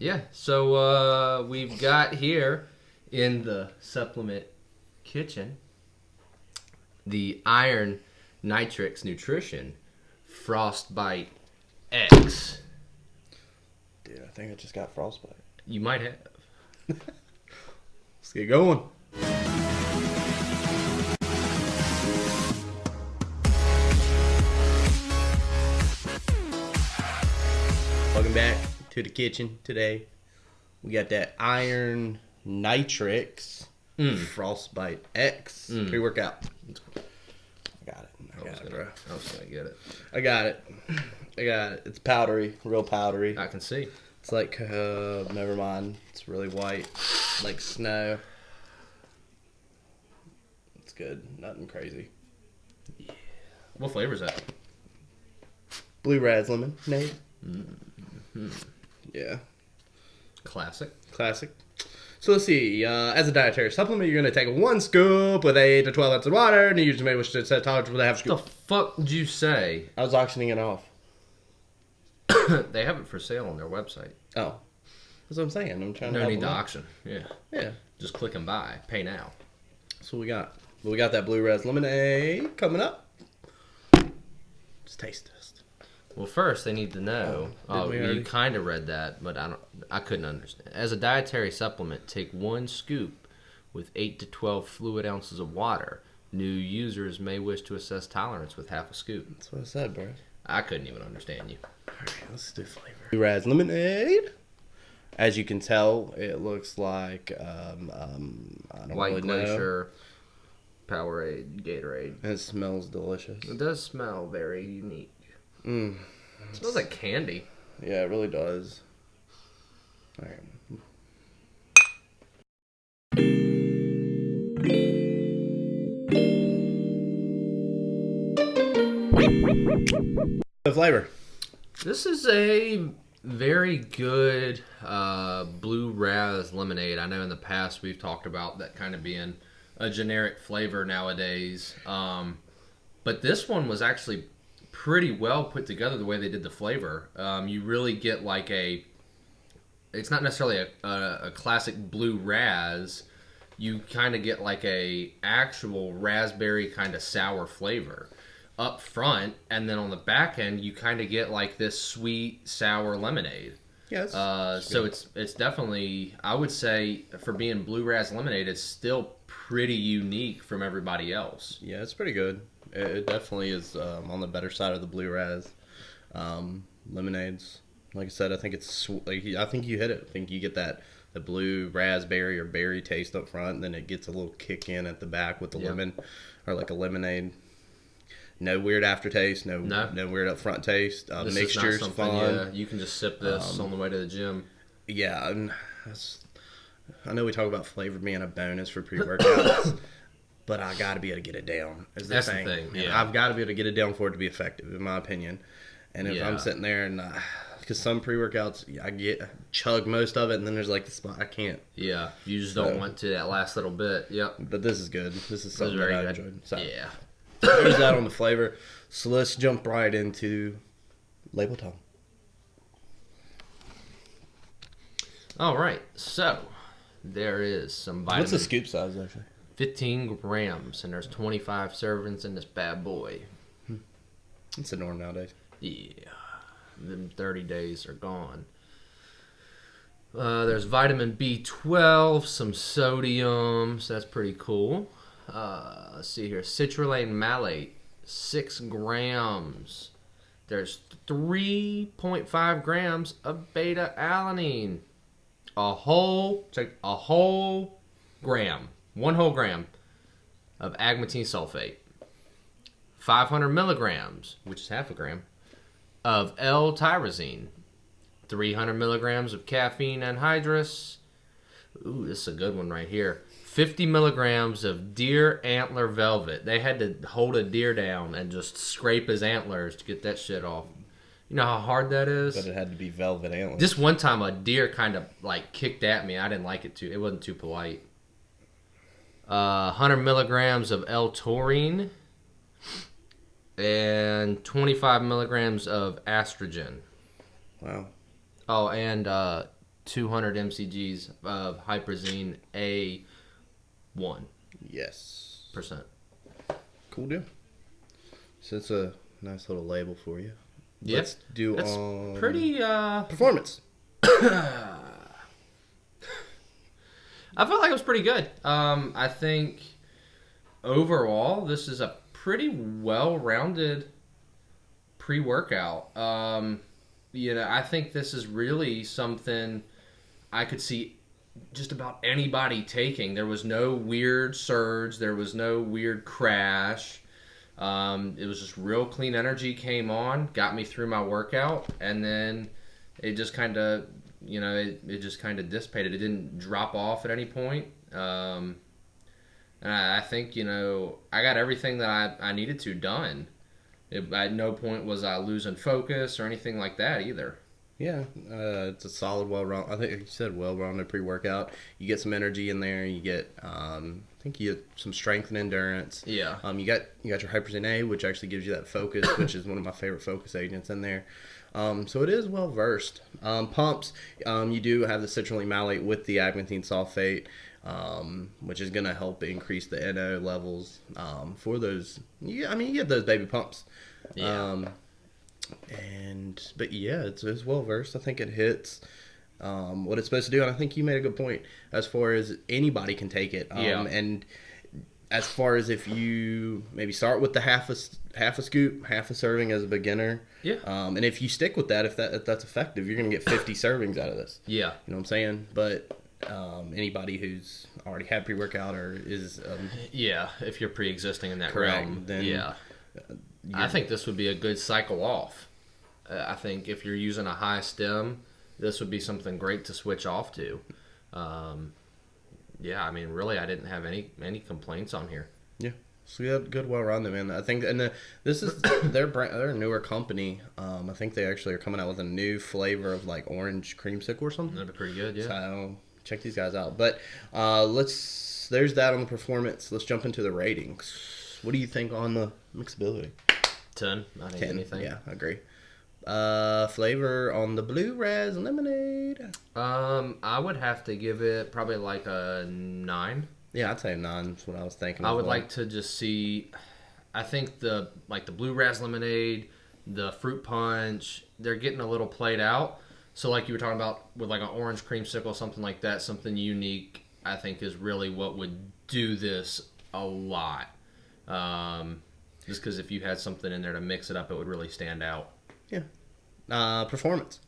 Yeah, so we've got here in the supplement kitchen the IronNitrix Nutrition Frostbite X. Dude, I think I just got frostbite. You might have. Let's get going. Welcome back to the kitchen today. We got that IronNitrix Frostbite X pre-workout. I got it, bro. I was gonna get it. I got it. It's powdery, real powdery. I can see. It's like, never mind. It's really white, like snow. It's good. Nothing crazy. Yeah. What flavor is that? Blue Raz lemonade. Yeah. Classic. So let's see. As a dietary supplement, you're going to take 1 scoop with 8 to 12 ounces of water, and you use tomato which set tolerance with a half scoop. What the fuck did you say? I was auctioning it off. They have it for sale on their website. Oh. That's what I'm saying. I'm trying to No help need to them out. auction. Yeah. Yeah. Just click and buy. Pay now. That's what we got. But we got that Blue Raz lemonade coming up. Just taste test. Well, first they need to know. Did we already? You kind of read that, but I couldn't understand. As a dietary supplement, take 1 scoop with 8 to 12 fluid ounces of water. New users may wish to assess tolerance with half a scoop. That's what I said, bro. I couldn't even understand you. Alright, let's do flavor. Blue Raz lemonade. As you can tell, it looks like I don't White really know. Glacier, Powerade, Gatorade. It smells delicious. It does smell very unique. Mmm. It smells like candy. Yeah, it really does. Alright. The flavor. This is a very good Blue Raz lemonade. I know in the past we've talked about that kind of being a generic flavor nowadays. But this one was actually pretty well put together the way they did the flavor. You really get like it's not necessarily a classic Blue Raz. You kind of get like a actual raspberry kind of sour flavor up front, and then on the back end you kind of get like this sweet sour lemonade. Yes. So it's definitely, I would say, for being Blue Raz lemonade, it's still pretty unique from everybody else. Yeah, it's pretty good. It definitely is on the better side of the Blue Raz lemonades. Like I said, I think it's I think you hit it. I think you get the blue raspberry or berry taste up front, and then it gets a little kick in at the back with the lemon, or like a lemonade. No weird aftertaste, no weird up front taste. This Mixture's is not something, fun. yeah, you can just sip this on the way to the gym. Yeah, and I know we talk about flavor being a bonus for pre-workouts, but I got to be able to get it down. That's the thing. And Yeah. I've got to be able to get it down for it to be effective, in my opinion. And if I'm sitting there and because some pre-workouts I chug most of it, and then there's like the spot I can't. Yeah, you just don't want to that last little bit. Yep. But this is good. This is something very that I good. enjoyed. So, Yeah. there's that on the flavor. So let's jump right into label time. All right. So there is some vitamin. What's the scoop size actually? 15 grams, and there's 25 servings in this bad boy. It's the norm nowadays. Yeah. Them 30 days are gone. There's vitamin B12, some sodium, so that's pretty cool. Let's see here. Citrulline malate, 6 grams. There's 3.5 grams of beta alanine. A whole gram, 1 whole gram of agmatine sulfate. 500 milligrams, which is half a gram, of L-tyrosine. 300 milligrams of caffeine anhydrous. Ooh, this is a good one right here. 50 milligrams of deer antler velvet. They had to hold a deer down and just scrape his antlers to get that shit off. You know how hard that is? But it had to be velvet antlers. Just one time a deer kind of like kicked at me. I didn't like it too. It wasn't too polite. 100 milligrams of L-taurine. And 25 milligrams of estrogen. Wow. Oh, and 200 mcgs of Hyperzine A1%. Yes. Cool deal. So it's a nice little label for you. Yep. Let's do That's on pretty performance. I felt like it was pretty good. I think overall this is a pretty well-rounded pre-workout. I think this is really something I could see just about anybody taking. There was no weird surge. There was no weird crash. It was just real clean energy came on, got me through my workout, and then it just kind of, it just kind of dissipated. It didn't drop off at any point. And I think, I got everything that I needed to done. At no point was I losing focus or anything like that either. Yeah, it's a solid, well-rounded. I think like you said, well-rounded pre-workout. You get some energy in there. You get, I think you get some strength and endurance. Yeah. You got your Hyperzine A, which actually gives you that focus, which is one of my favorite focus agents in there. So it is well versed. Pumps, you do have the citrulline malate with the agmatine sulfate, which is going to help increase the NO levels for those. You get those baby pumps. Yeah. But yeah, it's well versed. I think it hits what it's supposed to do, and I think you made a good point as far as anybody can take it. And as far as if you maybe start with the half a scoop, half a serving as a beginner. Yeah. And if you stick with that, if that's effective, you're gonna get 50 servings out of this. Yeah. You know what I'm saying? But anybody who's already had pre-workout or is if you're pre-existing in that correct, realm, then I think this would be a good cycle off. I think if you're using a high stem, this would be something great to switch off to. Really, I didn't have any complaints on here. Yeah, so you had good, well-rounded, man. I think, and this is they're a newer company. I think they actually are coming out with a new flavor of like orange creamsicle or something. That'd be pretty good, yeah. So check these guys out. But there's that on the performance. Let's jump into the ratings. What do you think on the mixability? 10. I think 10. anything. Yeah, I agree. Flavor on the blue raz lemonade. I would have to give it probably like a 9. Yeah, I'd say a 9 is what I was thinking. I would like to just see. I think the blue raz lemonade, the fruit punch, they're getting a little played out. So like you were talking about with like an orange creamsicle, something like that, something unique. I think is really what would do this a lot. Just because if you had something in there to mix it up, it would really stand out. Yeah. Performance.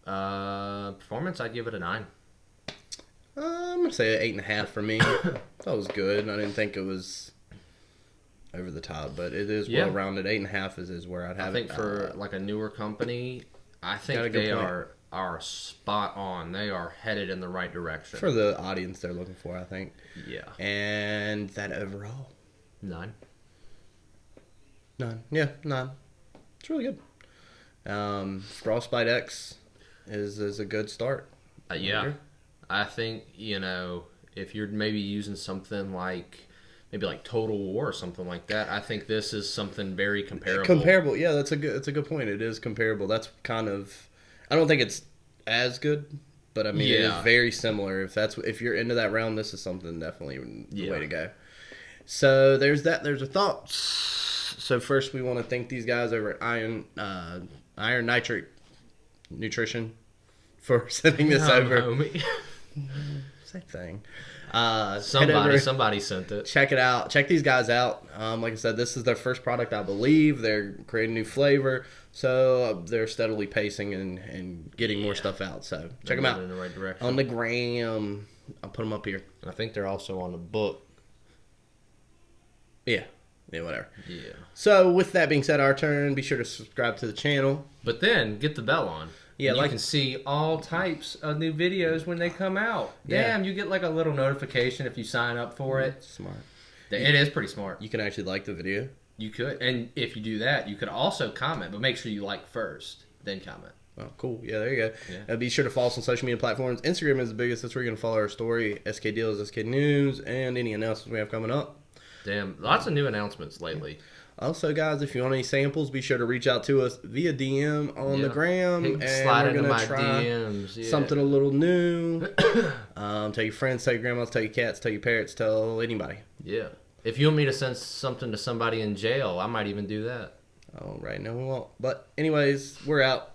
Performance, I'd give it a 9. I'm gonna say an 8.5 for me. That was good. I didn't think it was over the top, but it is well rounded. 8.5 is where I'd have it. I think for like a newer company, I think they are spot on. They are headed in the right direction for the audience they're looking for. I think. Yeah. And that overall 9. 9. Yeah, 9. It's really good. Frostbite X is a good start. Yeah. I think, if you're maybe using something like Total War or something like that, I think this is something very comparable. Yeah, that's a good point. It is comparable. That's kind of, I don't think it's as good, but I mean it is very similar. If you're into that realm, this is something definitely the way to go. So there's that. There's a thought. So first we want to thank these guys over at IronNitrix Nutrition for sending this over. Homie. Same thing. Somebody sent it. Check it out. Check these guys out. Like I said, this is their first product, I believe. They're creating new flavor, so they're steadily pacing and getting more stuff out. So check them out in the right direction. on the gram. I'll put them up here. I think they're also on the book. Yeah, whatever. Yeah. So with that being said, our turn. Be sure to subscribe to the channel. But then get the bell on. Yeah, you can see all types of new videos when they come out. Damn, you get like a little notification if you sign up for it. Smart. It is pretty smart. You can actually like the video. You could. And if you do that, you could also comment, but make sure you like first, then comment. Oh, cool. Yeah, there you go. Yeah. Be sure to follow us on social media platforms. Instagram is the biggest. That's where you're going to follow our story. SK Deals, SK News, and any announcements we have coming up. Damn, lots of new announcements lately. Also, guys, if you want any samples, be sure to reach out to us via DM on the gram, and slide we're into gonna my try DMs. Yeah. something a little new. Tell your friends, tell your grandmas, tell your cats, tell your parents, tell anybody. Yeah. If you want me to send something to somebody in jail, I might even do that. Oh, right, no, we won't. But anyways, we're out.